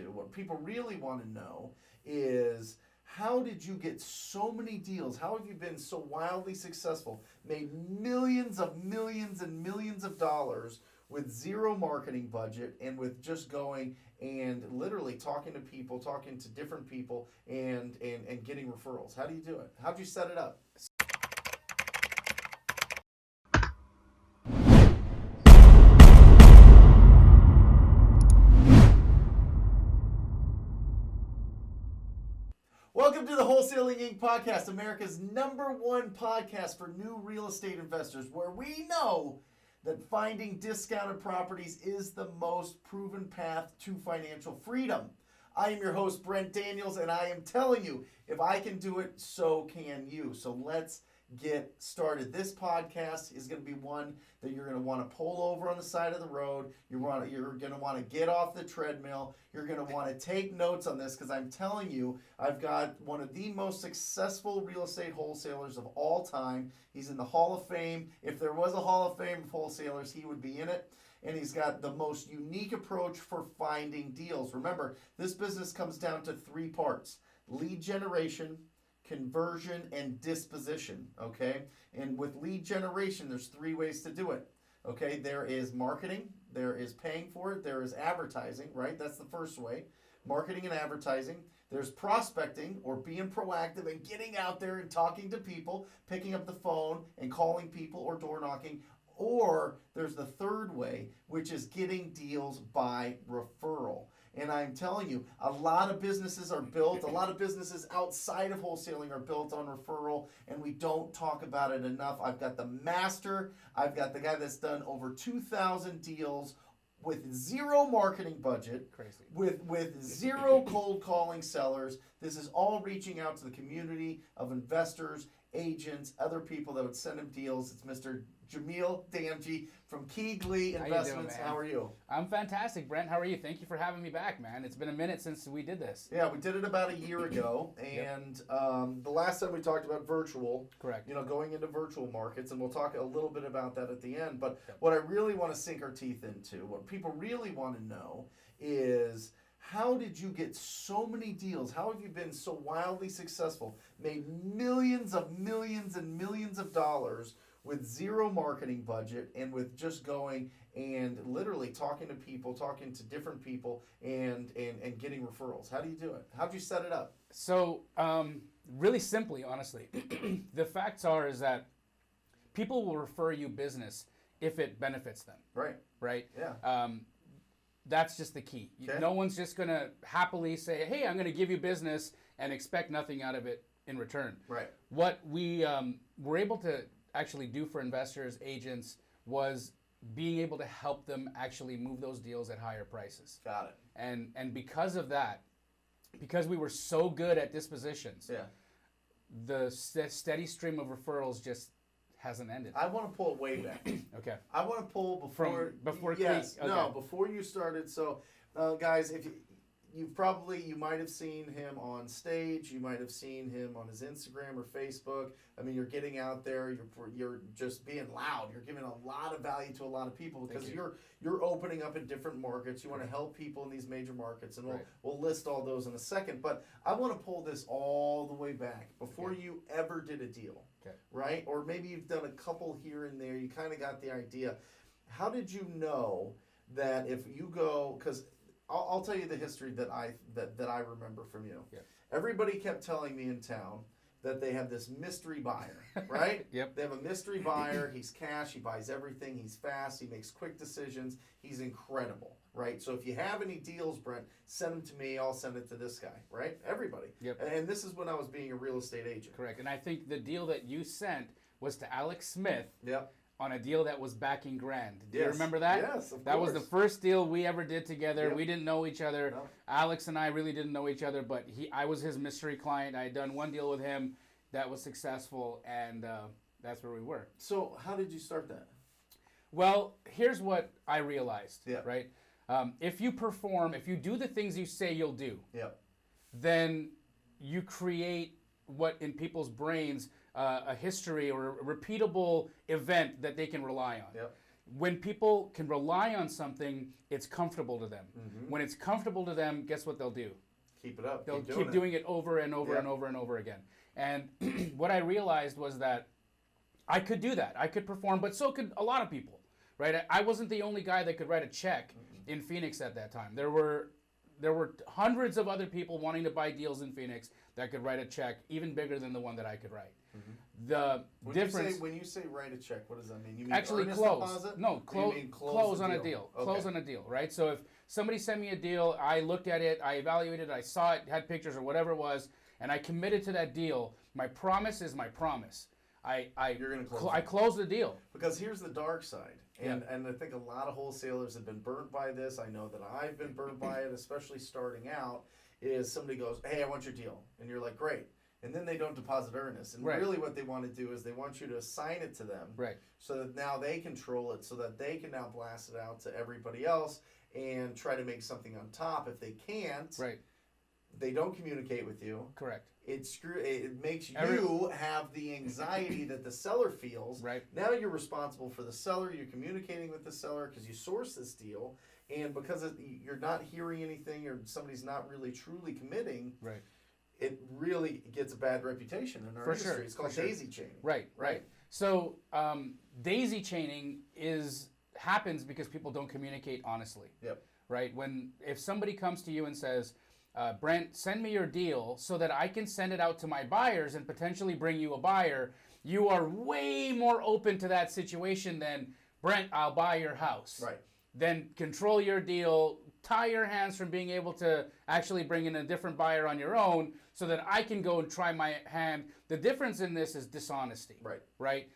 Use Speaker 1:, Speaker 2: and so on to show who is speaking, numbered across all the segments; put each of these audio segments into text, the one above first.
Speaker 1: What people really want to know is how did you get so many deals? How have you been so wildly successful? Made millions and millions of dollars with zero marketing budget and with just going and literally talking to people, talking to different people and getting referrals. How do you do it? How'd you set it up? Welcome to the Wholesaling Inc. podcast, America's #1 podcast for new real estate investors, where we know that finding discounted properties is the most proven path to financial freedom. I am your host, Brent Daniels, and I am telling you, if I can do it, so can you. So let's get started. This podcast is going to be one that you're going to want to pull over on the side of the road. You're going to want to get off the treadmill. You're going to want to take notes on this because I'm telling you, I've got one of the most successful real estate wholesalers of all time. He's in the Hall of Fame. If there was a Hall of Fame of wholesalers, he would be in it. And he's got the most unique approach for finding deals. Remember, this business comes down to 3 parts: lead generation, conversion, and disposition, okay? And with lead generation, there's 3 ways to do it, okay? There is marketing, there is paying for it, there is advertising, right? That's the first way, marketing and advertising. There's prospecting, or being proactive and getting out there and talking to people, picking up the phone and calling people or door knocking. Or there's the third way, which is getting deals by referral. And I'm telling you, a lot of businesses are built, a lot of businesses outside of wholesaling are built on referral, and we don't talk about it enough. I've got the master, I've got the guy that's done over 2,000 deals with zero marketing budget,
Speaker 2: crazy,
Speaker 1: with zero cold calling sellers. This is all reaching out to the community of investors, agents, other people that would send him deals. It's Mr. Jamil Damji from Keegley Investments. How are you?
Speaker 2: I'm fantastic, Brent. How are you? Thank you for having me back, man. It's been a minute since we did this.
Speaker 1: Yeah, we did it about a year ago, and the last time we talked about virtual.
Speaker 2: Correct.
Speaker 1: Going into virtual markets, and we'll talk a little bit about that at the end. But what I really want to sink our teeth into, what people really want to know is, how did you get so many deals? How have you been so wildly successful? Made millions and millions of dollars with zero marketing budget and with just going and literally talking to people, talking to different people and getting referrals. How do you do it? How'd you set it up?
Speaker 2: So, really simply, honestly, the facts is that people will refer you business if it benefits them.
Speaker 1: Right.
Speaker 2: Right?
Speaker 1: Yeah.
Speaker 2: That's just the key.
Speaker 1: Okay.
Speaker 2: No one's just going to happily say, hey, I'm going to give you business and expect nothing out of it in return.
Speaker 1: Right.
Speaker 2: What we were able to actually do for investors, agents, was being able to help them actually move those deals at higher prices.
Speaker 1: Got it.
Speaker 2: And because of that, because we were so good at dispositions, the steady stream of referrals just hasn't ended.
Speaker 1: I want to pull it way back.
Speaker 2: Okay.
Speaker 1: I want to pull before
Speaker 2: yes, okay.
Speaker 1: No, before you started. So, guys, if you might have seen him on stage. You might have seen him on his Instagram or Facebook. I mean, you're getting out there. You're just being loud. You're giving a lot of value to a lot of people because you're opening up in different markets. You want to help people in these major markets, and we'll list all those in a second. But I want to pull this all the way back before you ever did a deal.
Speaker 2: Okay.
Speaker 1: Right? Or maybe you've done a couple here and there. You kind of got the idea. How did you know that if you go, because I'll tell you the history that I remember from you.
Speaker 2: Yeah.
Speaker 1: Everybody kept telling me in town that they have this mystery buyer, right?
Speaker 2: Yep.
Speaker 1: They have a mystery buyer. He's cash. He buys everything. He's fast. He makes quick decisions. He's incredible, right? So if you have any deals, Brent, send them to me. I'll send it to this guy, right? Everybody.
Speaker 2: Yep.
Speaker 1: And this is when I was being a real estate agent.
Speaker 2: Correct. And I think the deal that you sent was to Alex Smith.
Speaker 1: Yep.
Speaker 2: On a deal that was backing grand. Do
Speaker 1: Yes.
Speaker 2: you remember that?
Speaker 1: Yes, of
Speaker 2: That
Speaker 1: course.
Speaker 2: was the first deal we ever did together.
Speaker 1: Yep.
Speaker 2: We didn't know each other.
Speaker 1: No.
Speaker 2: Alex and I really didn't know each other, but I was his mystery client. I had done one deal with him that was successful, and that's where we were.
Speaker 1: So how did you start that?
Speaker 2: Well, here's what I realized,
Speaker 1: Yeah.
Speaker 2: right? If you perform, if you do the things you say you'll do,
Speaker 1: Yep.
Speaker 2: then you create what in people's brains a history or a repeatable event that they can rely on.
Speaker 1: Yep.
Speaker 2: when people can rely on something, it's comfortable to them. When it's comfortable to them, guess what they'll do?
Speaker 1: Keep it up.
Speaker 2: They'll keep doing it over and over and over and over again. And what I realized was that I could do that. I could perform, but so could a lot of people, right? I wasn't the only guy that could write a check in Phoenix at that time. There were hundreds of other people wanting to buy deals in Phoenix that could write a check even bigger than the one that I could write. The difference.
Speaker 1: When you say write a check, what does that mean? You mean
Speaker 2: actually
Speaker 1: earnest
Speaker 2: close?
Speaker 1: Deposit?
Speaker 2: No, close on a deal.
Speaker 1: Okay.
Speaker 2: Close on a deal, right? So if somebody sent me a deal, I looked at it, I evaluated it, I saw it, had pictures or whatever it was, and I committed to that deal. My promise is my promise.
Speaker 1: You're gonna close.
Speaker 2: I close the deal.
Speaker 1: Because here's the dark side, and I think a lot of wholesalers have been burnt by this. I know that I've been burnt by it, especially starting out. Is somebody goes, "Hey, I want your deal," and you're like, "Great." And then they don't deposit earnest. And really what they want to do is they want you to assign it to them so that now they control it, so that they can now blast it out to everybody else and try to make something on top. If they can't, they don't communicate with you.
Speaker 2: Correct.
Speaker 1: It makes you have the anxiety that the seller feels. Now you're responsible for the seller. You're communicating with the seller because you source this deal. And because you're not hearing anything or somebody's not really truly committing, it really gets a bad reputation in our industry. It's called daisy chaining.
Speaker 2: Right. So daisy chaining happens because people don't communicate honestly. Right. If somebody comes to you and says, Brent, send me your deal so that I can send it out to my buyers and potentially bring you a buyer, you are way more open to that situation than, Brent, I'll buy your house. Then control your deal, tie your hands from being able to actually bring in a different buyer on your own so that I can go and try my hand. The difference in this is dishonesty. Right?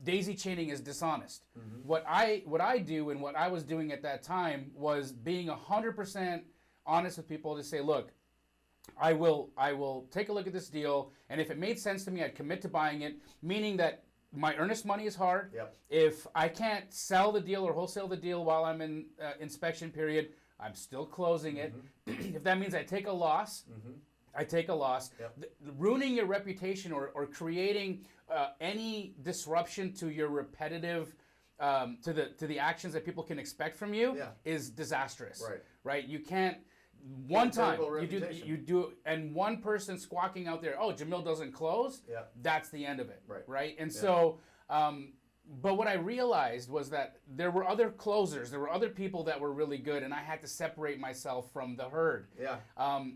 Speaker 2: Daisy chaining is dishonest. What I do and what I was doing at that time was being 100% honest with people to say, look, I will take a look at this deal, and if it made sense to me, I'd commit to buying it, meaning that my earnest money is hard. If I can't sell the deal or wholesale the deal while I'm in inspection period, I'm still closing it. If that means I take a loss, I take a loss. Ruining your reputation or creating any disruption to your repetitive, to the actions that people can expect from you is disastrous. Right? You can't. One time you do, and one person squawking out there, "Oh, Jamil doesn't close." That's the end of it. Right? And so, but what I realized was that there were other closers, there were other people that were really good, and I had to separate myself from the herd.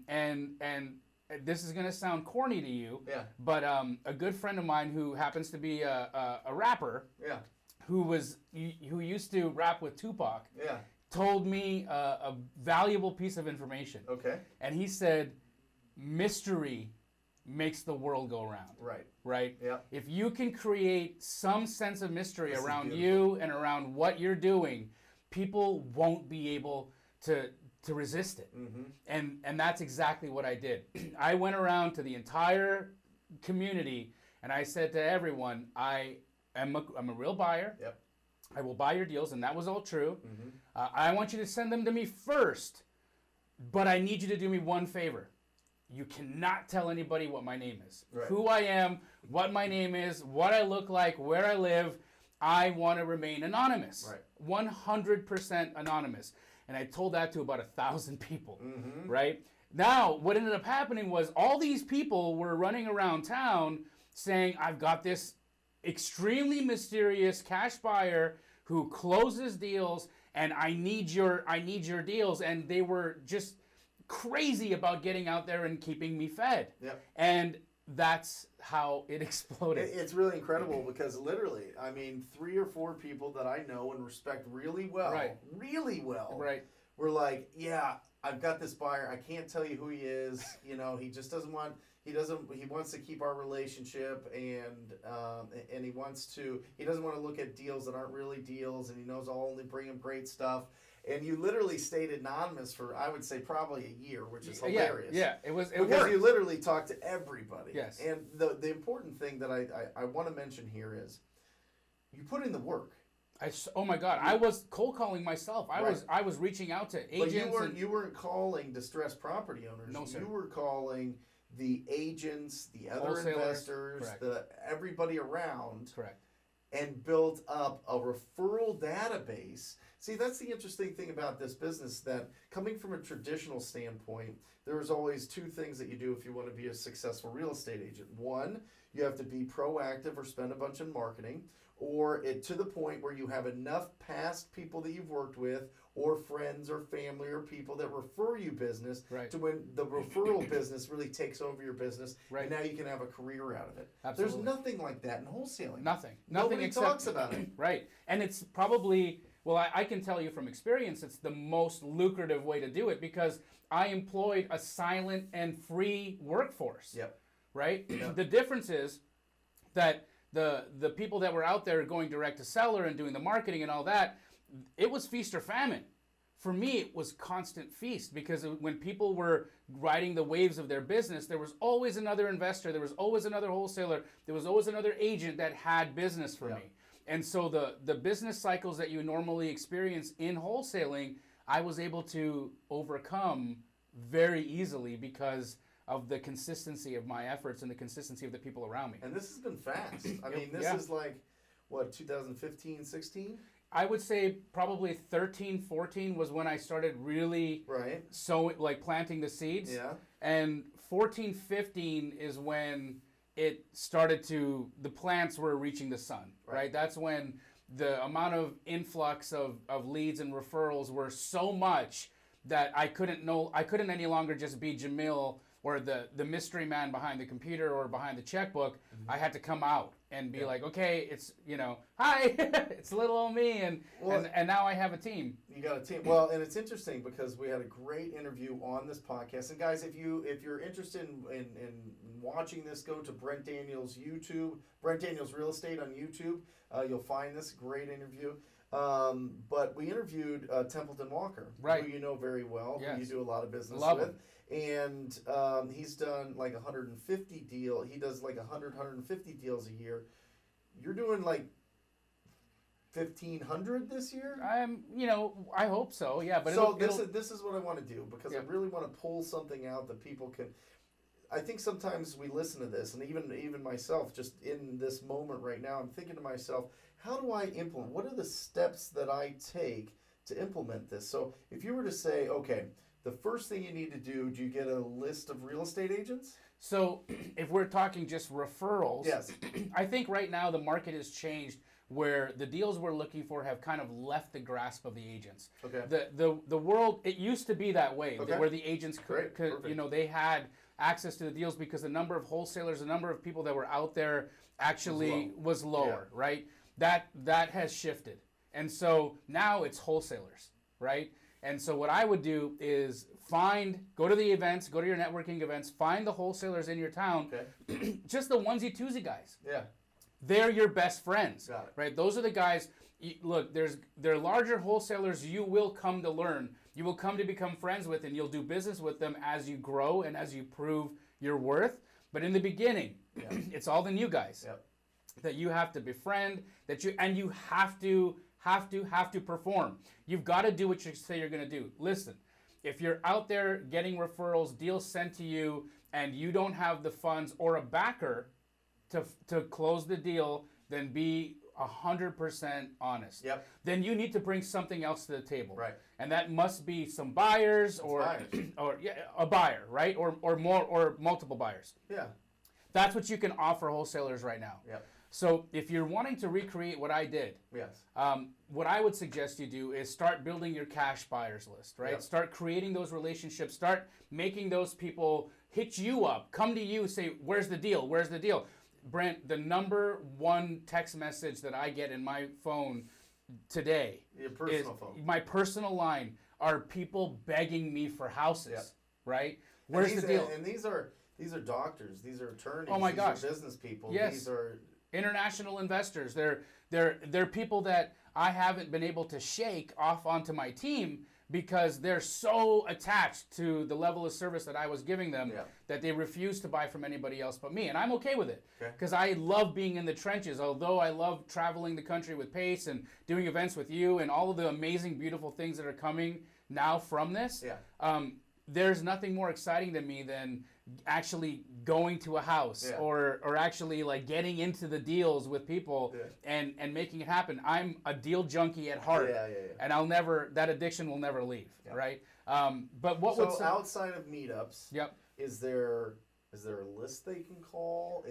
Speaker 2: And this is gonna sound corny to you. But a good friend of mine who happens to be a rapper. Who used to rap with Tupac. Told me a valuable piece of information. And he said, mystery makes the world go round. Right? If you can create some sense of mystery around you and around what you're doing, people won't be able to resist it. And that's exactly what I did. I went around to the entire community and I said to everyone, I'm a real buyer. I will buy your deals, and that was all true. I want you to send them to me first, but I need you to do me one favor. You cannot tell anybody what my name is, who I am, what my name is, what I look like, where I live. I want to remain anonymous, 100% anonymous. And I told that to about 1,000 people, right? Now, what ended up happening was all these people were running around town saying, I've got this extremely mysterious cash buyer who closes deals, and I need your deals. And they were just crazy about getting out there and keeping me fed. And that's how it exploded.
Speaker 1: It's really incredible because literally, I mean, 3 or 4 people that I know and respect really well, were like, yeah, I've got this buyer. I can't tell you who he is. You know, he just doesn't want. He wants to keep our relationship, and he doesn't want to look at deals that aren't really deals, and he knows I'll only bring him great stuff. And you literally stayed anonymous for, I would say, probably a year, which is hilarious.
Speaker 2: It was
Speaker 1: because
Speaker 2: worked.
Speaker 1: You literally talked to everybody.
Speaker 2: And
Speaker 1: the important thing that I want to mention here is you put in the work.
Speaker 2: Oh my God! I was cold calling myself. I was reaching out to agents.
Speaker 1: But you weren't calling distressed property owners.
Speaker 2: No, sir.
Speaker 1: You were calling the agents, the other
Speaker 2: wholesalers,
Speaker 1: investors, everybody around. and built up a referral database. See, that's the interesting thing about this business, that coming from a traditional standpoint, there's always two things that you do if you want to be a successful real estate agent. One, you have to be proactive or spend a bunch in marketing, or to the point where you have enough past people that you've worked with, or friends or family or people that refer you business, to when the referral business really takes over your business, and now you can have a career out of it.
Speaker 2: Absolutely.
Speaker 1: There's nothing like that in wholesaling.
Speaker 2: Nothing
Speaker 1: Nobody
Speaker 2: except,
Speaker 1: talks about it.
Speaker 2: Right. And it's probably, well, I can tell you from experience, it's the most lucrative way to do it, because I employed a silent and free workforce.
Speaker 1: Yep.
Speaker 2: Right?
Speaker 1: Yep.
Speaker 2: The difference is that the people that were out there going direct to seller and doing the marketing and all that, it was feast or famine. For me, it was constant feast, because when people were riding the waves of their business, there was always another investor, there was always another wholesaler, there was always another agent that had business for me. And so the business cycles that you normally experience in wholesaling, I was able to overcome very easily because of the consistency of my efforts and the consistency of the people around me.
Speaker 1: And this has been fast. I mean, this is like, what, 2015, 16?
Speaker 2: I would say probably 13, 14 was when I started really planting the seeds.
Speaker 1: Yeah.
Speaker 2: And 14, 15 is when it started the plants were reaching the sun, right? That's when the amount of influx of leads and referrals were so much that I couldn't any longer just be Jamil or the mystery man behind the computer or behind the checkbook. I had to come out and be like, okay, it's, hi, it's little old me, and now I have a team.
Speaker 1: You got a team. Well, and it's interesting because we had a great interview on this podcast. And guys, if you're interested in watching this, go to Brent Daniels YouTube, Brent Daniels Real Estate on YouTube. You'll find this great interview. But we interviewed Templeton Walker, who you know very well, who you do a lot of business with. And he's done like 150 deals. He does like 150 deals a year. You're doing like 1,500 this year?
Speaker 2: I hope so. Yeah, but
Speaker 1: so this is what I want to do, because I really want to pull something out that people can. I think sometimes we listen to this, and even myself, just in this moment right now, I'm thinking to myself, how do I implement? What are the steps that I take to implement this? So if you were to say, okay, the first thing you need to do you get a list of real estate agents?
Speaker 2: So if we're talking just referrals,
Speaker 1: yes.
Speaker 2: I think right now the market has changed, where the deals we're looking for have kind of left the grasp of the agents.
Speaker 1: Okay.
Speaker 2: The world, it used to be that way, where the agents could they had access to the deals because the number of wholesalers, the number of people that were out there actually was lower, right? That has shifted. And so now it's wholesalers, right? And so what I would do is go to the events, go to your networking events, find the wholesalers in your town, just the onesie twosie guys.
Speaker 1: Yeah.
Speaker 2: They're your best friends,
Speaker 1: Got it.
Speaker 2: right? Those are the guys. Look, they're larger wholesalers you will come to learn. You will come to become friends with, and you'll do business with them as you grow and as you prove your worth. But in the beginning, it's all the new guys that you have to befriend. You have to perform. You've got to do what you say you're going to do. Listen, if you're out there getting referrals, deals sent to you, and you don't have the funds or a backer to close the deal, then be 100% honest.
Speaker 1: Yep.
Speaker 2: Then you need to bring something else to the table.
Speaker 1: Right.
Speaker 2: And that must be some buyers or a buyer, right? Or more or multiple buyers.
Speaker 1: Yeah.
Speaker 2: That's what you can offer wholesalers right now.
Speaker 1: Yep.
Speaker 2: So if you're wanting to recreate what I did, what I would suggest you do is start building your cash buyers list, right? Yep. Start creating those relationships. Start making those people hit you up, come to you, say, where's the deal? Where's the deal? Brent, the number one text message that I get in my phone today,
Speaker 1: your personal phone,
Speaker 2: my personal line, are people begging me for houses, right? Where's the deal?
Speaker 1: And these are doctors, these are attorneys,
Speaker 2: oh my gosh,
Speaker 1: these are business people,
Speaker 2: these
Speaker 1: are
Speaker 2: international investors. They're people that I haven't been able to shake off onto my team because they're so attached to the level of service that I was giving them that they refuse to buy from anybody else but me. And I'm okay with it because I love being in the trenches. Although I love traveling the country with Pace and doing events with you and all of the amazing, beautiful things that are coming now from this, there's nothing more exciting to me than actually going to a house or actually like getting into the deals with people and making it happen. I'm a deal junkie at heart, and that addiction will never leave, right? But what would
Speaker 1: outside of meetups? Is there a list they can call?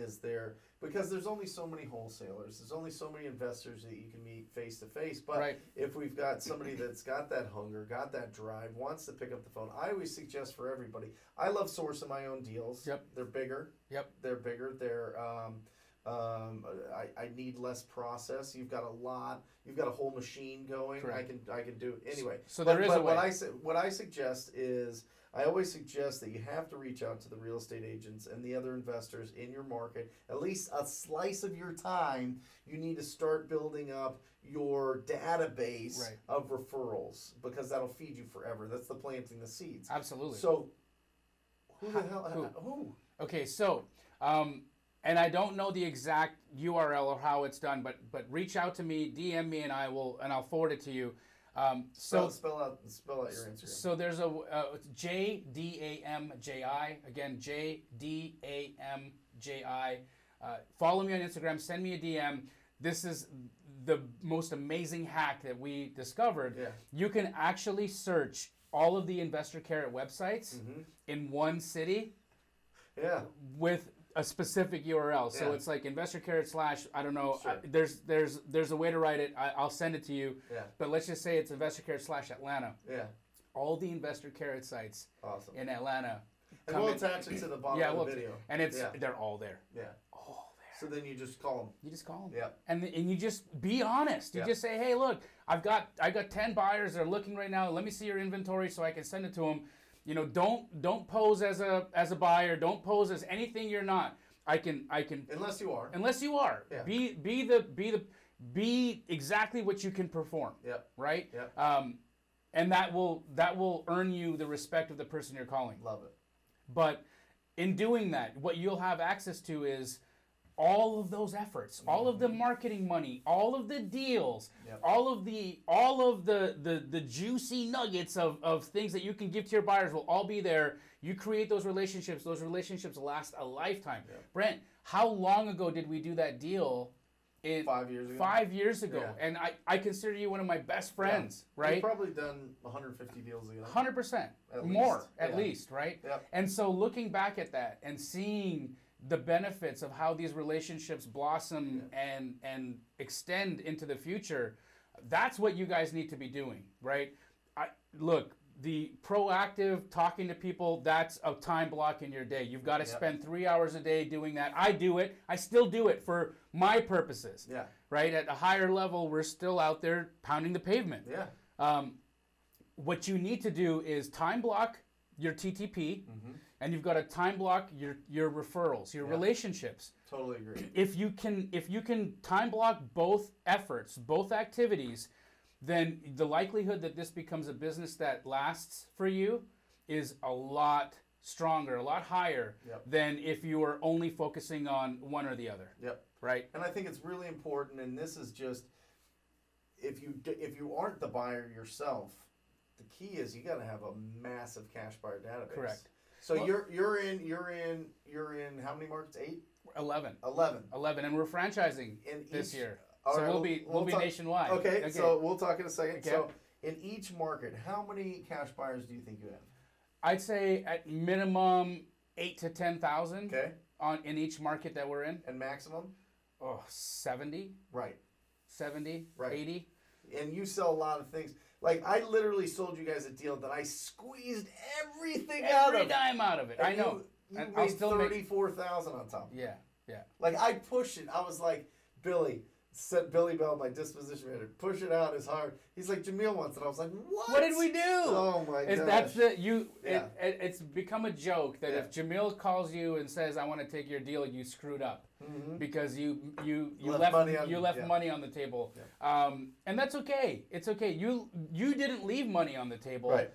Speaker 1: Because there's only so many wholesalers, there's only so many investors that you can meet face to face. But if we've got somebody that's got that hunger, got that drive, wants to pick up the phone, I always suggest for everybody. I love sourcing my own deals. They're bigger. They're bigger. They're I need less process. You've got a whole machine going.
Speaker 2: Correct.
Speaker 1: I can do it anyway.
Speaker 2: So there is a way.
Speaker 1: What I suggest is, I always suggest that you have to reach out to the real estate agents and the other investors in your market. At least a slice of your time, you need to start building up your database of referrals, because that'll feed you forever. That's the planting the seeds.
Speaker 2: Absolutely.
Speaker 1: So, who?
Speaker 2: Okay, so, and I don't know the exact URL or how it's done, but reach out to me, DM me, and I'll forward it to you.
Speaker 1: Spell out your Instagram.
Speaker 2: So there's a JDAMJI, again, JDAMJI. Follow me on Instagram, send me a DM. This is the most amazing hack that we discovered. You can actually search all of the Investor Carrot websites in one city with a specific URL. So it's like Investor Carrot / I don't know. There's a way to write it. I'll send it to you. But let's just say it's Investor Carrot / Atlanta. All the Investor Carrot sites in Atlanta.
Speaker 1: And we'll attach it to the bottom of the video.
Speaker 2: And they're all there. All there.
Speaker 1: So then you just call them.
Speaker 2: You just call them. And you just be honest. You just say, hey, look, I got 10 buyers that are looking right now. Let me see your inventory so I can send it to them. You know, don't pose as a buyer. Don't pose as anything you're not. I can.
Speaker 1: Unless you are.
Speaker 2: Be exactly what you can perform. Right. And that will earn you the respect of the person you're calling.
Speaker 1: Love it.
Speaker 2: But in doing that, what you'll have access to is all of those efforts, all of the marketing money, all of the deals, all of the juicy nuggets of things that you can give to your buyers will all be there. You create those relationships. Those relationships last a lifetime. Brent, how long ago did we do that deal?
Speaker 1: 5 years ago.
Speaker 2: 5 years ago. And I consider you one of my best friends, right?
Speaker 1: You've probably done 150 deals ago.
Speaker 2: 100%. At least, right? And so looking back at that and seeing the benefits of how these relationships blossom and extend into the future, that's what you guys need to be doing, right? Look, the proactive talking to people, that's a time block in your day. You've got to spend 3 hours a day doing that. I do it. I still do it for my purposes, right? At a higher level, we're still out there pounding the pavement. What you need to do is time block your TTP, and you've got to time block your referrals, your relationships.
Speaker 1: Totally agree.
Speaker 2: If you can time block both efforts, both activities, then the likelihood that this becomes a business that lasts for you is a lot stronger, a lot higher than if you were only focusing on one or the other. Right.
Speaker 1: And I think it's really important, and this is just, if you aren't the buyer yourself, the key is you got to have a massive cash buyer database.
Speaker 2: Correct.
Speaker 1: So you're in how many markets? 8?
Speaker 2: 11.
Speaker 1: 11,
Speaker 2: and we're franchising this year. So
Speaker 1: right,
Speaker 2: we'll be nationwide.
Speaker 1: Okay, so we'll talk in a second. Okay. So in each market, how many cash buyers do you think you have?
Speaker 2: I'd say at minimum 8,000 to 10,000.
Speaker 1: Okay.
Speaker 2: In each market that we're in.
Speaker 1: And maximum?
Speaker 2: 70.
Speaker 1: Right.
Speaker 2: 70.
Speaker 1: Right.
Speaker 2: 80.
Speaker 1: And you sell a lot of things. Like, I literally sold you guys a deal that I squeezed everything out of.
Speaker 2: Every dime out of it. I know.
Speaker 1: You made $34,000 on top of it.
Speaker 2: Yeah.
Speaker 1: Like, I pushed it. I was like, Billy Bell, my disposition manager, push it out as hard. He's like, Jamil wants it. I was like, what?
Speaker 2: What did we do?
Speaker 1: Oh my gosh.
Speaker 2: That's it's become a joke that if Jamil calls you and says, I want to take your deal, you screwed up. Because you left money on the table. And that's okay. It's okay. You didn't leave money on the table.
Speaker 1: Right.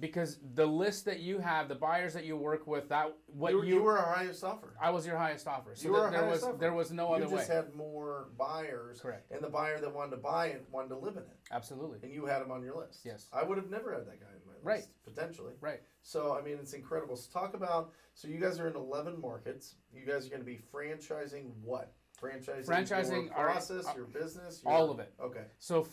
Speaker 2: Because the list that you have, the buyers that you work with,
Speaker 1: you were our highest offer.
Speaker 2: I was your highest offer. So there was no other way.
Speaker 1: You just had more buyers.
Speaker 2: Correct.
Speaker 1: And the buyer that wanted to buy it wanted to live in it.
Speaker 2: Absolutely.
Speaker 1: And you had him on your list.
Speaker 2: Yes.
Speaker 1: I would have never had that guy on my list. Potentially.
Speaker 2: Right.
Speaker 1: So, I mean, it's incredible. So talk about, so you guys are in 11 markets. You guys are going to be franchising what? Franchising your process, your business?
Speaker 2: All of it.
Speaker 1: Okay.
Speaker 2: So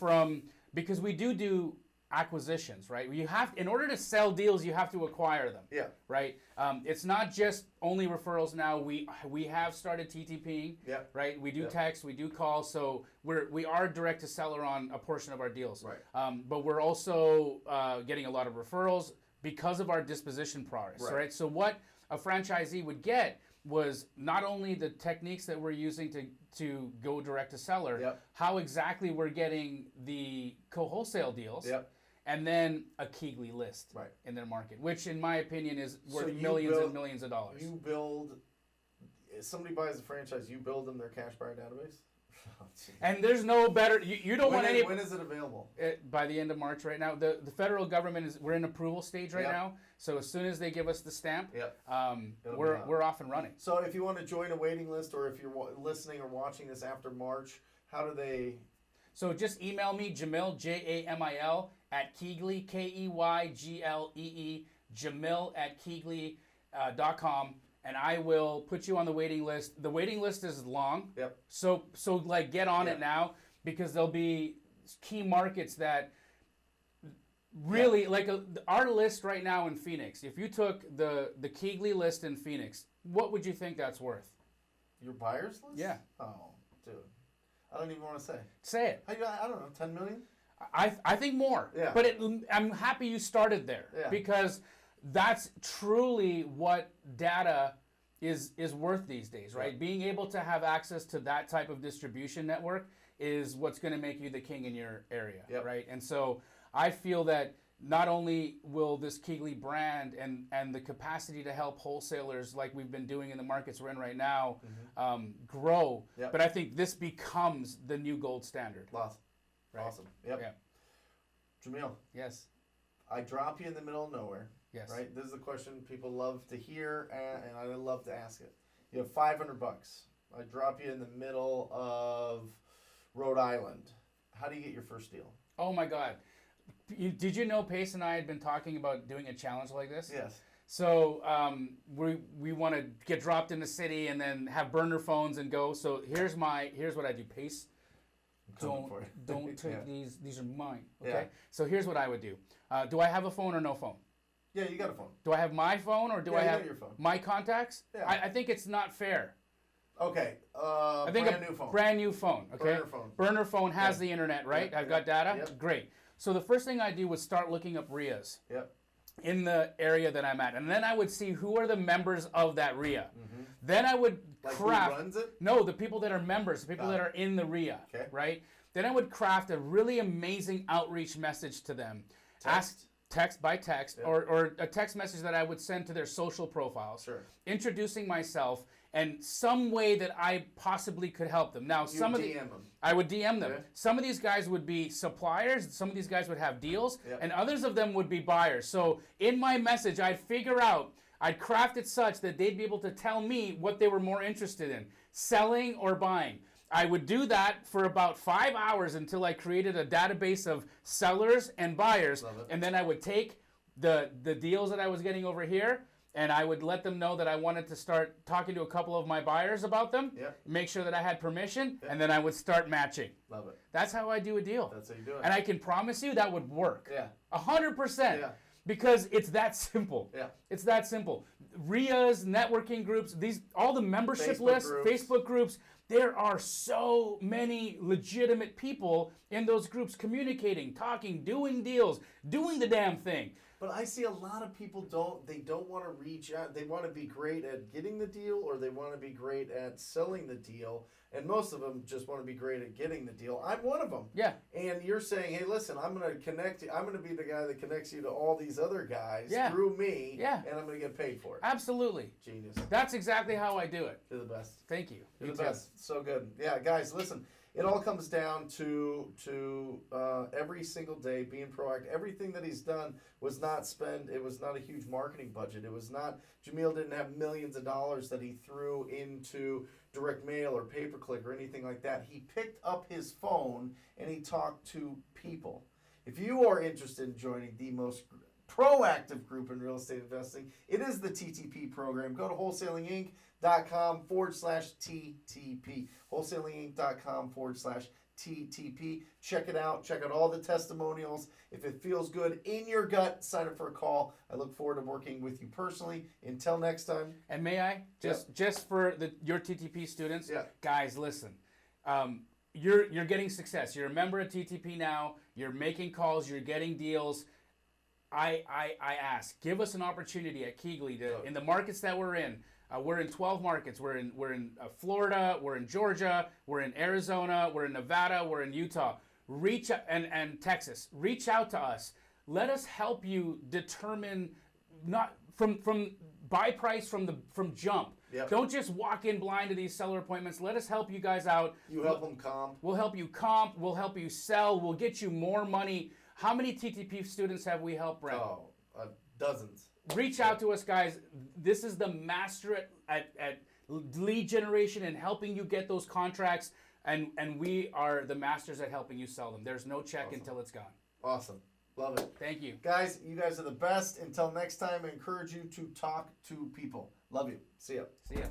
Speaker 2: because we do acquisitions, right? You have, in order to sell deals, you have to acquire them.
Speaker 1: Yeah.
Speaker 2: Right? It's not just only referrals now. We have started TTPing.
Speaker 1: Yeah.
Speaker 2: Right? We do text, we do calls, so we are direct to seller on a portion of our deals.
Speaker 1: Right.
Speaker 2: But we're also getting a lot of referrals because of our disposition progress. Right? So what a franchisee would get was not only the techniques that we're using to go direct to seller, how exactly we're getting the co-wholesale deals, and then a Keegley list in their market, which in my opinion is worth millions and millions of dollars.
Speaker 1: You build, if somebody buys a franchise, you build them their cash buyer database?
Speaker 2: And there's no better, you don't want any...
Speaker 1: When is it available?
Speaker 2: By the end of March right now. The federal government we're in approval stage right now. So as soon as they give us the stamp, we're off and running.
Speaker 1: So if you want to join a waiting list, or if you're listening or watching this after March, how do they...
Speaker 2: So just email me, Jamil, Jamil, at Keegley, Keygle, Jamil at Keegley.com. And I will put you on the waiting list. The waiting list is long. So like get on it now, because there'll be key markets that really like our list right now in Phoenix. If you took the Keegley list in Phoenix, what would you think that's worth?
Speaker 1: Your buyers list?
Speaker 2: Yeah.
Speaker 1: Oh, dude, I don't even want to say.
Speaker 2: Say it.
Speaker 1: I don't know, 10 million.
Speaker 2: I think more.
Speaker 1: Yeah.
Speaker 2: But I'm happy you started there because that's truly what data is worth these days, right? Being able to have access to that type of distribution network is what's going to make you the king in your area, right? And so I feel that not only will this Keegley brand and the capacity to help wholesalers like we've been doing in the markets we're in right now grow, but I think this becomes the new gold standard.
Speaker 1: Awesome.
Speaker 2: Right?
Speaker 1: Awesome. Yep.
Speaker 2: Yeah.
Speaker 1: Jamil.
Speaker 2: Yes.
Speaker 1: I drop you in the middle of nowhere.
Speaker 2: Yes.
Speaker 1: Right? This is the question people love to hear, and I love to ask it. You have $500. I drop you in the middle of Rhode Island. How do you get your first deal?
Speaker 2: Oh my God. Did you know Pace and I had been talking about doing a challenge like this?
Speaker 1: Yes.
Speaker 2: So we want to get dropped in the city and then have burner phones and go. So here's what I do. Pace, don't take these. These are mine. Okay. Yeah. So here's what I would do. Do I have a phone or no phone?
Speaker 1: Yeah, you got a phone.
Speaker 2: Do I have my phone or do I have
Speaker 1: your phone.
Speaker 2: My contacts?
Speaker 1: Yeah.
Speaker 2: I think it's not fair.
Speaker 1: Okay.
Speaker 2: I think
Speaker 1: brand new phone.
Speaker 2: Brand new phone. Okay.
Speaker 1: Burner phone.
Speaker 2: Burner phone has the internet, right? I've got data.
Speaker 1: Yep.
Speaker 2: Great. So the first thing I do was start looking up RIAs.
Speaker 1: Yep.
Speaker 2: In the area that I'm at, and then I would see who are the members of that RIA. Then I would craft.
Speaker 1: Who runs it?
Speaker 2: No, the people that are members, the people that are in the RIA.
Speaker 1: Okay.
Speaker 2: Right. Then I would craft a really amazing outreach message to them. Text by text, or a text message that I would send to their social profiles, introducing myself and some way that I possibly could help them. Now, I would DM them. Some of these guys would be suppliers, some of these guys would have deals, and others of them would be buyers. So in my message, I'd craft it such that they'd be able to tell me what they were more interested in, selling or buying. I would do that for about 5 hours until I created a database of sellers and buyers. And then I would take the deals that I was getting over here, and I would let them know that I wanted to start talking to a couple of my buyers about them, make sure that I had permission, and then I would start matching.
Speaker 1: Love it.
Speaker 2: That's how I do a deal.
Speaker 1: That's how you do it.
Speaker 2: And I can promise you that would work.
Speaker 1: Yeah.
Speaker 2: 100%.
Speaker 1: Yeah.
Speaker 2: Because it's that simple.
Speaker 1: Yeah.
Speaker 2: It's that simple. RIAs, networking groups, all the membership lists, Facebook groups, there are so many legitimate people in those groups communicating, talking, doing deals, doing the damn thing.
Speaker 1: But I see a lot of people don't want to reach out. They want to be great at getting the deal, or they want to be great at selling the deal. And most of them just want to be great at getting the deal. I'm one of them.
Speaker 2: Yeah.
Speaker 1: And you're saying, hey, listen, I'm going to connect you. I'm going to be the guy that connects you to all these other guys through me.
Speaker 2: Yeah.
Speaker 1: And I'm going to get paid for it.
Speaker 2: Absolutely.
Speaker 1: Genius.
Speaker 2: That's exactly how I do it.
Speaker 1: You're the best.
Speaker 2: Thank you.
Speaker 1: You're the best. So good. Yeah, guys, listen. It all comes down to every single day being proactive. Everything that he's done was not spent. It was not a huge marketing budget. It was not. Jamil didn't have millions of dollars that he threw into direct mail or pay-per-click or anything like that. He picked up his phone and he talked to people. If you are interested in joining the most proactive group in real estate investing. It is the TTP program. Go to wholesalinginc.com/TTP. Wholesalinginc.com/TTP. Check it out. Check out all the testimonials. If it feels good in your gut, sign up for a call. I look forward to working with you personally. Until next time.
Speaker 2: And may I just for your TTP students, guys, listen. You're getting success. You're a member of TTP now. You're making calls. You're getting deals. I ask, give us an opportunity at Keegley to in the markets that we're in. We're in 12 markets. We're in Florida. We're in Georgia. We're in Arizona. We're in Nevada. We're in Utah. Reach out, and Texas. Reach out to us. Let us help you determine not from buy price from jump. Yep. Don't just walk in blind to these seller appointments. Let us help you guys out.
Speaker 1: You help them comp.
Speaker 2: We'll help you comp. We'll help you sell. We'll get you more money. How many TTP students have we helped, Brent?
Speaker 1: Dozens.
Speaker 2: Reach out to us, guys. This is the master at lead generation and helping you get those contracts, and we are the masters at helping you sell them. There's no check until it's gone.
Speaker 1: Awesome. Love it.
Speaker 2: Thank you.
Speaker 1: Guys, you guys are the best. Until next time, I encourage you to talk to people. Love you. See ya.
Speaker 2: See ya.